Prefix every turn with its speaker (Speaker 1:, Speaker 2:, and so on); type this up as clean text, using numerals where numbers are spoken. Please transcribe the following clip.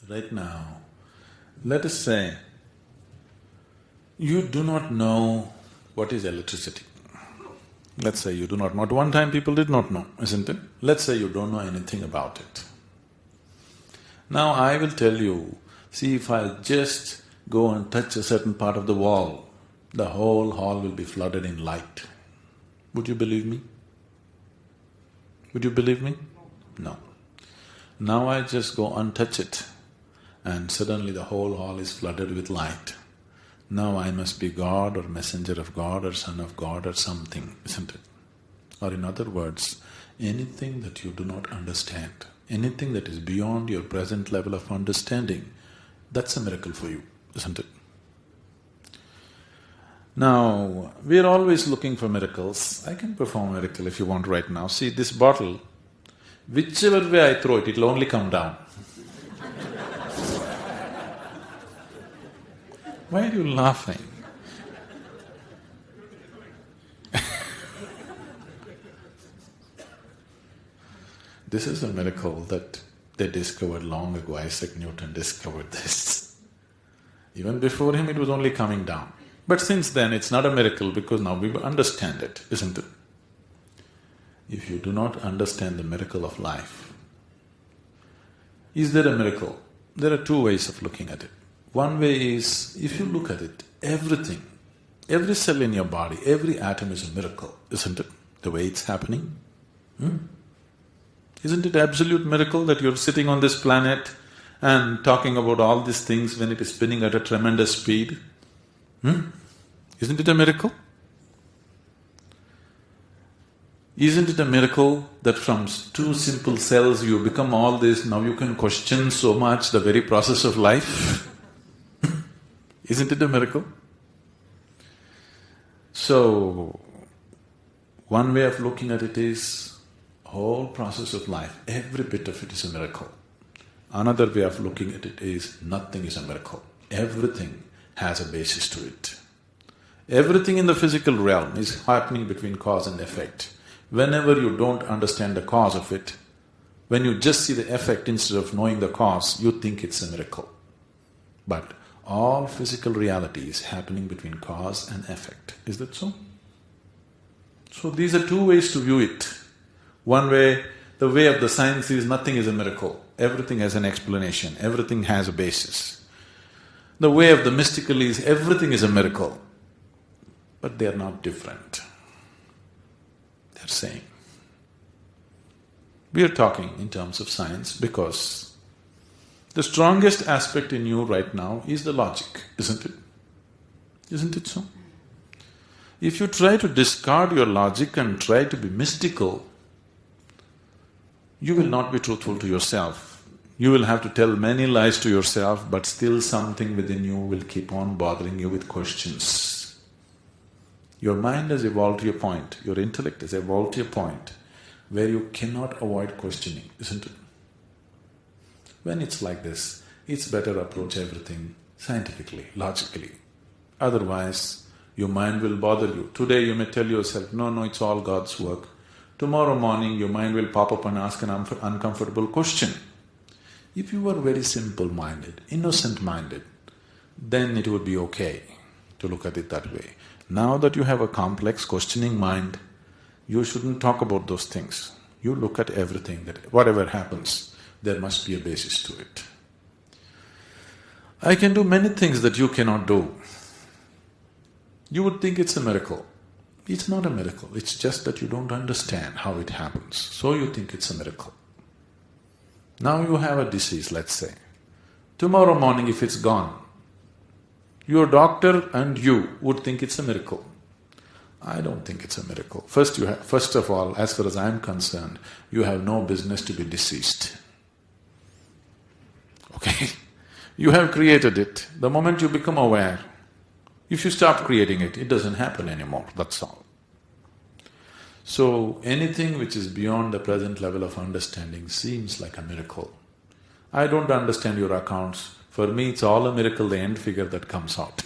Speaker 1: Right now, let us say, you do not know what is electricity. Let's say you do not know. At one time people did not know, isn't it? Let's say you don't know anything about it. Now I will tell you, see, if I just go and touch a certain part of the wall, the whole hall will be flooded in light. Would you believe me? Would you believe me? No. Now I just go untouch it and suddenly the whole hall is flooded with light. Now I must be God or messenger of God or son of God or something, isn't it? Or in other words, anything that you do not understand, anything that is beyond your present level of understanding, that's a miracle for you, isn't it? Now, we are always looking for miracles. I can perform a miracle if you want right now. See, this bottle, whichever way I throw it, it'll only come down. Why are you laughing? This is a miracle that they discovered long ago. Isaac Newton discovered this. Even before him it was only coming down. But since then it's not a miracle because now we understand it, isn't it? If you do not understand the miracle of life, is there a miracle? There are two ways of looking at it. One way is, if you look at it, everything, every cell in your body, every atom is a miracle, isn't it? The way it's happening. Isn't it absolute miracle that you're sitting on this planet and talking about all these things when it is spinning at a tremendous speed? Isn't it a miracle? Isn't it a miracle that from two simple cells you become all this, now you can question so much the very process of life? Isn't it a miracle? So, one way of looking at it is, whole process of life, every bit of it is a miracle. Another way of looking at it is, nothing is a miracle. Everything has a basis to it. Everything in the physical realm is happening between cause and effect. Whenever you don't understand the cause of it, when you just see the effect instead of knowing the cause, you think it's a miracle. But all physical reality is happening between cause and effect. Is that so? So these are two ways to view it. One way, the way of the science is nothing is a miracle. Everything has an explanation, everything has a basis. The way of the mystical is everything is a miracle. But they are not different. They're same. We are talking in terms of science because the strongest aspect in you right now is the logic, isn't it? Isn't it so? If you try to discard your logic and try to be mystical, you will not be truthful to yourself. You will have to tell many lies to yourself, but still something within you will keep on bothering you with questions. Your mind has evolved to a point, your intellect has evolved to a point where you cannot avoid questioning, isn't it? When it's like this, it's better to approach everything scientifically, logically. Otherwise, your mind will bother you. Today you may tell yourself, no, it's all God's work. Tomorrow morning your mind will pop up and ask an uncomfortable question. If you were very simple-minded, innocent-minded, then it would be okay to look at it that way. Now that you have a complex, questioning mind, you shouldn't talk about those things. You look at everything, that whatever happens, there must be a basis to it. I can do many things that you cannot do. You would think it's a miracle. It's not a miracle, it's just that you don't understand how it happens, so you think it's a miracle. Now you have a disease, let's say. Tomorrow morning if it's gone, your doctor and you would think it's a miracle. I don't think it's a miracle. First of all, as far as I am concerned, you have no business to be deceased. Okay? You have created it. The moment you become aware, if you stop creating it, it doesn't happen anymore, that's all. So, anything which is beyond the present level of understanding seems like a miracle. I don't understand your accounts. For me, it's all a miracle, the end figure that comes out.